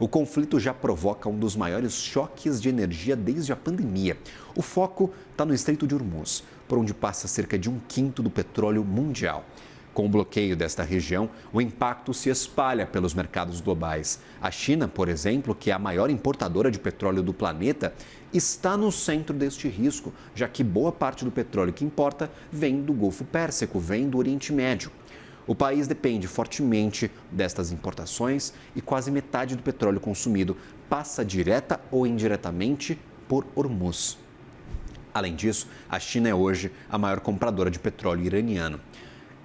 O conflito já provoca um dos maiores choques de energia desde a pandemia. O foco está no Estreito de Hormuz, por onde passa cerca de 1/5 do petróleo mundial. Com o bloqueio desta região, o impacto se espalha pelos mercados globais. A China, por exemplo, que é a maior importadora de petróleo do planeta, está no centro deste risco, já que boa parte do petróleo que importa vem do Golfo Pérsico, vem do Oriente Médio. O país depende fortemente destas importações e quase metade do petróleo consumido passa direta ou indiretamente por Hormuz. Além disso, a China é hoje a maior compradora de petróleo iraniano.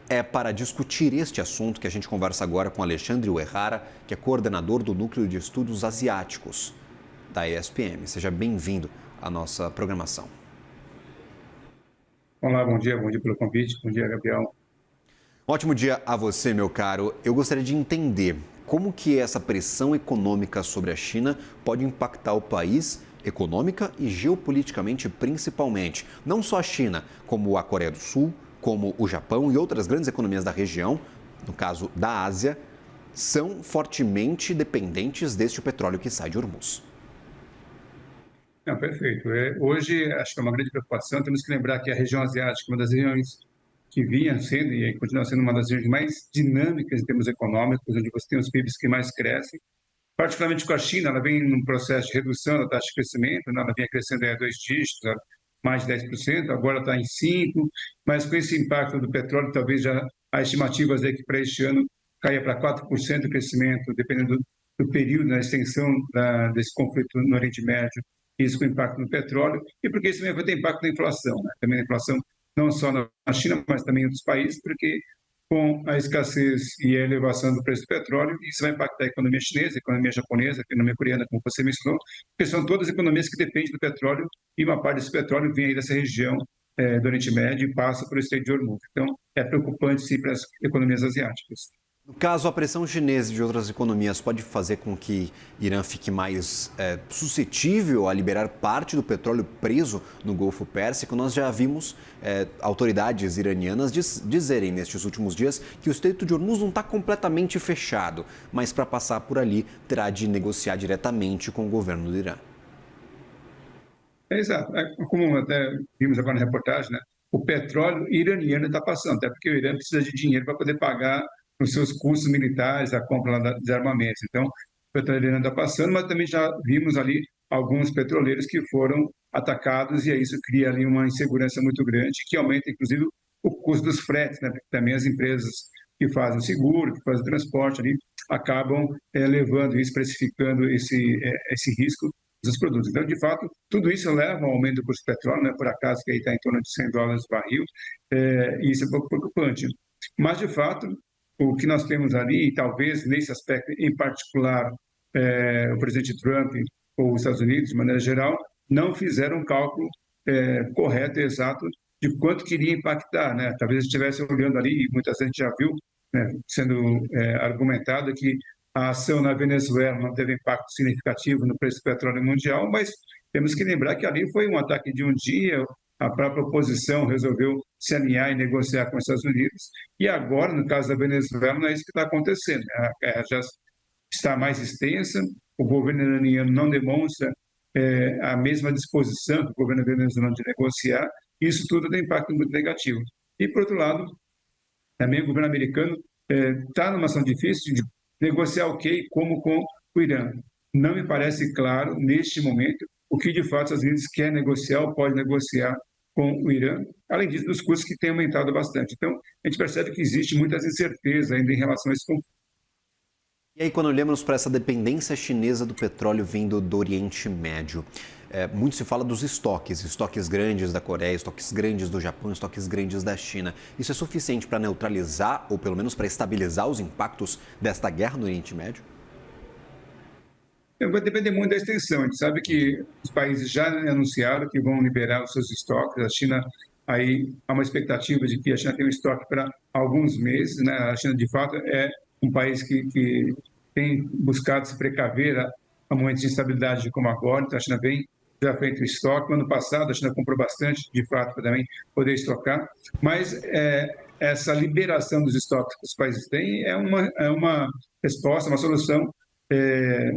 É para discutir este assunto que a gente conversa agora com Alexandre Uehara, que é coordenador do Núcleo de Estudos Asiáticos da ESPM. Seja bem-vindo à nossa programação. Olá, bom dia pelo convite, bom dia, Gabriel. Ótimo dia a você, meu caro. Eu gostaria de entender como que essa pressão econômica sobre a China pode impactar o país econômica e geopoliticamente, principalmente. Não só a China, como a Coreia do Sul, como o Japão e outras grandes economias da região, no caso da Ásia, são fortemente dependentes deste petróleo que sai de Hormuz. Não, perfeito. Hoje, acho que é uma grande preocupação. Temos que lembrar que a região asiática é uma das regiões que vinha sendo e continua sendo uma das regiões mais dinâmicas em termos econômicos, onde você tem os PIBs que mais crescem. Particularmente com a China, ela vem num processo de redução da taxa de crescimento, né? Ela vinha crescendo a 2 dígitos, mais de 10%, agora está em 5%, mas com esse impacto do petróleo, talvez já há estimativas que para este ano caia para 4% o crescimento, dependendo do período, da extensão desse conflito no Oriente Médio, isso com impacto no petróleo, e porque isso também vai ter impacto na inflação, né? Também na inflação não só na China, mas também em outros países, porque com a escassez e a elevação do preço do petróleo, isso vai impactar a economia chinesa, a economia japonesa, a economia coreana, como você mencionou, porque são todas economias que dependem do petróleo e uma parte desse petróleo vem aí dessa região do Oriente Médio e passa por Estreito de Hormuz. Então, é preocupante sim para as economias asiáticas. No caso, a pressão chinesa e de outras economias pode fazer com que Irã fique mais suscetível a liberar parte do petróleo preso no Golfo Pérsico. Nós já vimos autoridades iranianas dizerem nestes últimos dias que o Estreito de Hormuz não está completamente fechado, mas para passar por ali terá de negociar diretamente com o governo do Irã. Exato. Como até vimos agora na reportagem, né? O petróleo iraniano está passando, até porque o Irã precisa de dinheiro para poder pagar os seus custos militares, a compra de armamentos. Então, o petróleo iraniano está passando, mas também já vimos ali alguns petroleiros que foram atacados e isso cria ali uma insegurança muito grande, que aumenta, inclusive, o custo dos fretes, né? Porque também as empresas que fazem o seguro, que fazem o transporte ali, acabam levando isso, precificando esse risco dos produtos. Então, de fato, tudo isso leva ao aumento do custo do petróleo, né? Por acaso que aí está em torno de $100 o barril, e isso é um pouco preocupante. Mas, de fato, o que nós temos ali, e talvez nesse aspecto em particular, o presidente Trump ou os Estados Unidos, de maneira geral, não fizeram um cálculo correto e exato de quanto queria impactar, né? Talvez estivesse olhando ali, e muitas vezes já viu, né, sendo argumentado que a ação na Venezuela não teve impacto significativo no preço do petróleo mundial, mas temos que lembrar que ali foi um ataque de um dia, a própria oposição resolveu se alinhar e negociar com os Estados Unidos, e agora, no caso da Venezuela, não é isso que está acontecendo. A guerra já está mais extensa, o governo iraniano não demonstra a mesma disposição que o governo venezuelano de negociar, e isso tudo tem impacto muito negativo. E, por outro lado, também o governo americano está numa situação difícil de negociar o que e como com o Irã. Não me parece claro, neste momento, o que de fato os Estados Unidos quer negociar ou pode negociar com o Irã, além disso, dos custos que têm aumentado bastante. Então, a gente percebe que existe muitas incertezas ainda em relação a esse conflito. E aí, quando olhamos para essa dependência chinesa do petróleo vindo do Oriente Médio, muito se fala dos estoques grandes da Coreia, estoques grandes do Japão, estoques grandes da China. Isso é suficiente para neutralizar ou pelo menos para estabilizar os impactos desta guerra no Oriente Médio? Vai depender muito da extensão. A gente sabe que os países já anunciaram que vão liberar os seus estoques. A China, aí há uma expectativa de que a China tenha um estoque para alguns meses, né? A China, de fato, é um país que tem buscado se precaver a momentos de instabilidade como agora. Então, a China vem já feito estoque. No ano passado, a China comprou bastante, de fato, para também poder estocar. Mas essa liberação dos estoques que os países têm é uma resposta, uma solução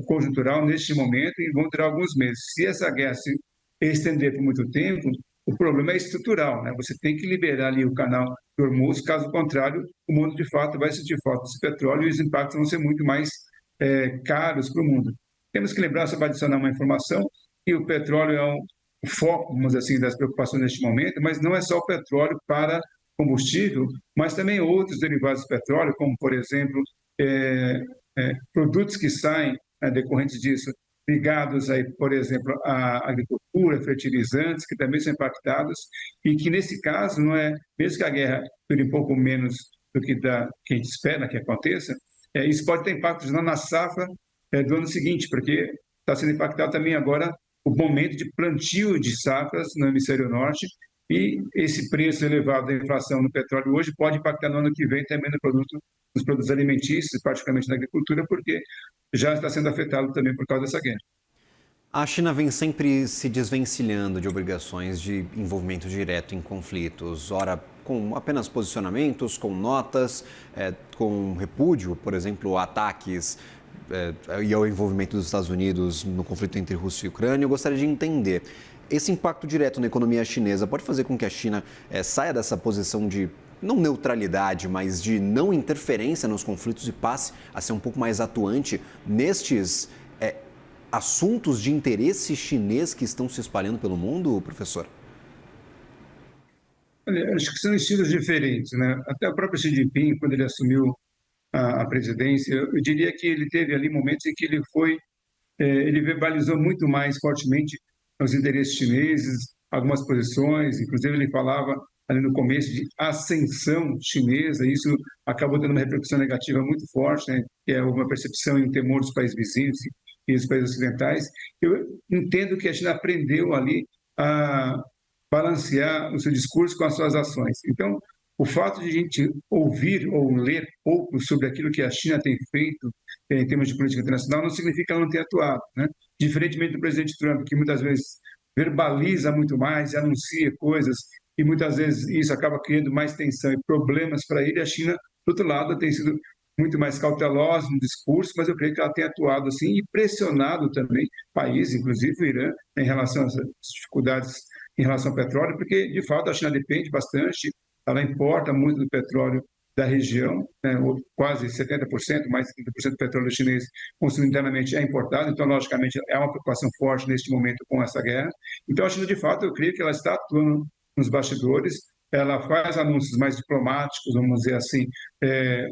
conjuntural neste momento e vão durar alguns meses. Se essa guerra se estender por muito tempo, o problema é estrutural, né? Você tem que liberar ali o canal do Hormuz, caso contrário, o mundo de fato vai sentir falta desse petróleo e os impactos vão ser muito mais caros para o mundo. Temos que lembrar, só para adicionar uma informação, que o petróleo é o foco, vamos dizer assim, das preocupações neste momento, mas não é só o petróleo para combustível, mas também outros derivados do petróleo, como, por exemplo, produtos que saem decorrentes disso, ligados, aí, por exemplo, à agricultura, fertilizantes, que também são impactados, e que, nesse caso, não é, mesmo que a guerra dure um pouco menos do que a gente espera que aconteça, isso pode ter impactos na safra do ano seguinte, porque está sendo impactado também agora o momento de plantio de safras no hemisfério norte, e esse preço elevado da inflação no petróleo hoje pode impactar no ano que vem também nos produtos alimentícios, particularmente na agricultura, porque já está sendo afetado também por causa dessa guerra. A China vem sempre se desvencilhando de obrigações de envolvimento direto em conflitos, ora com apenas posicionamentos, com notas, com repúdio, por exemplo, ataques e ao envolvimento dos Estados Unidos no conflito entre Rússia e Ucrânia. Eu gostaria de entender, esse impacto direto na economia chinesa pode fazer com que a China saia dessa posição de não neutralidade, mas de não interferência nos conflitos e passe a ser um pouco mais atuante nestes assuntos de interesse chinês que estão se espalhando pelo mundo, professor? Olha, acho que são estilos diferentes, né? Até o próprio Xi Jinping, quando ele assumiu a presidência, eu diria que ele teve ali momentos em que ele verbalizou muito mais fortemente os interesses chineses, algumas posições, inclusive ele falava ali no começo de ascensão chinesa, e isso acabou tendo uma repercussão negativa muito forte, né? Que é uma percepção e um temor dos países vizinhos e dos países ocidentais. Eu entendo que a China aprendeu ali a balancear o seu discurso com as suas ações. Então, o fato de a gente ouvir ou ler pouco sobre aquilo que a China tem feito em termos de política internacional não significa que ela não tenha atuado, né? Diferentemente do presidente Trump, que muitas vezes verbaliza muito mais e anuncia coisas, e muitas vezes isso acaba criando mais tensão e problemas para ele, a China, do outro lado, tem sido muito mais cautelosa no discurso, mas eu creio que ela tem atuado assim e pressionado também países, inclusive o Irã, em relação às dificuldades em relação ao petróleo, porque, de fato, a China depende bastante, ela importa muito do petróleo da região, né, quase 70%, mais de 30% do petróleo chinês consumido internamente é importado, então, logicamente, é uma preocupação forte neste momento com essa guerra. Então, a China, de fato, eu creio que ela está atuando nos bastidores, ela faz anúncios mais diplomáticos, vamos dizer assim,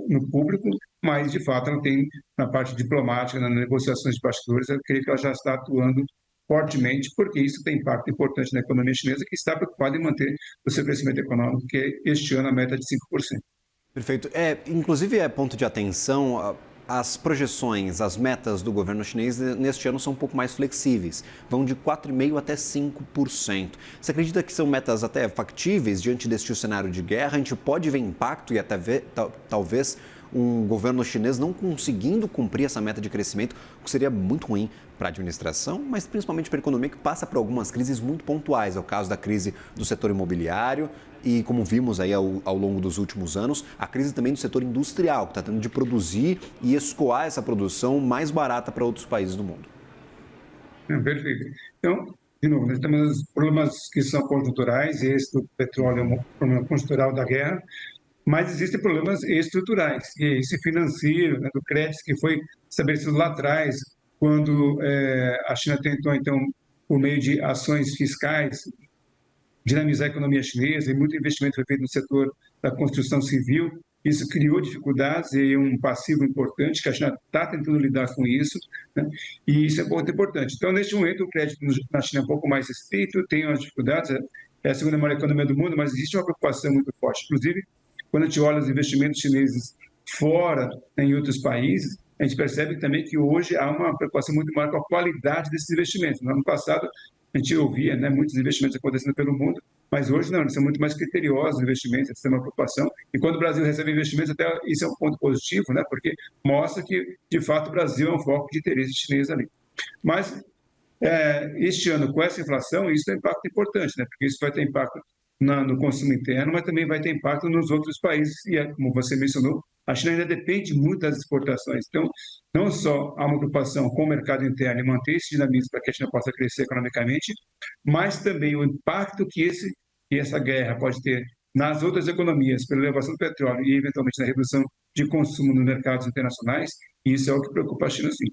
no público, mas, de fato, ela tem, na parte diplomática, nas negociações de bastidores, eu creio que ela já está atuando fortemente, porque isso tem impacto importante na economia chinesa, que está preocupada em manter o seu crescimento econômico, que é este ano a meta de 5%. Perfeito. Inclusive, é ponto de atenção, as projeções, as metas do governo chinês neste ano são um pouco mais flexíveis, vão de 4,5% até 5%. Você acredita que são metas até factíveis diante deste cenário de guerra? A gente pode ver impacto e até ver, talvez, um governo chinês não conseguindo cumprir essa meta de crescimento, o que seria muito ruim para a administração, mas principalmente para a economia, que passa por algumas crises muito pontuais. É o caso da crise do setor imobiliário e, como vimos aí ao longo dos últimos anos, a crise também do setor industrial, que está tendo de produzir e escoar essa produção mais barata para outros países do mundo. Perfeito. Então, de novo, nós temos problemas que são conjunturais, e esse do petróleo é um problema conjuntural da guerra, mas existem problemas estruturais, e esse financeiro, né, do crédito que foi estabelecido lá atrás, quando a China tentou, então, por meio de ações fiscais, dinamizar a economia chinesa, e muito investimento foi feito no setor da construção civil. Isso criou dificuldades e um passivo importante, que a China está tentando lidar com isso, né? E isso é muito importante. Então, neste momento, o crédito na China é um pouco mais restrito, tem umas dificuldades, é a segunda maior economia do mundo, mas existe uma preocupação muito forte. Inclusive, quando a gente olha os investimentos chineses fora, em outros países, a gente percebe também que hoje há uma preocupação muito maior com a qualidade desses investimentos. No ano passado, a gente ouvia, né, muitos investimentos acontecendo pelo mundo, mas hoje não, eles são muito mais criteriosos os investimentos, isso é uma preocupação. E quando o Brasil recebe investimentos, até isso é um ponto positivo, né, porque mostra que, de fato, o Brasil é um foco de interesse chinês ali. Mas, este ano, com essa inflação, isso tem um impacto importante, né, porque isso vai ter impacto no consumo interno, mas também vai ter impacto nos outros países, e como você mencionou, a China ainda depende muito das exportações. Então, não só há uma preocupação com o mercado interno e manter esse dinamismo para que a China possa crescer economicamente, mas também o impacto que essa guerra pode ter nas outras economias, pela elevação do petróleo e, eventualmente, na redução de consumo nos mercados internacionais, isso é o que preocupa a China, sim.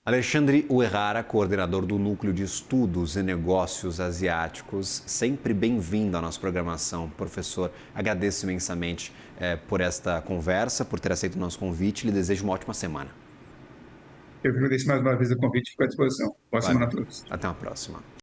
Alexandre Uehara, coordenador do Núcleo de Estudos e Negócios Asiáticos, sempre bem-vindo à nossa programação. Professor, agradeço imensamente por esta conversa, por ter aceito o nosso convite e lhe desejo uma ótima semana. Eu agradeço mais uma vez o convite e fico à disposição. Boa semana a todos. Até uma próxima.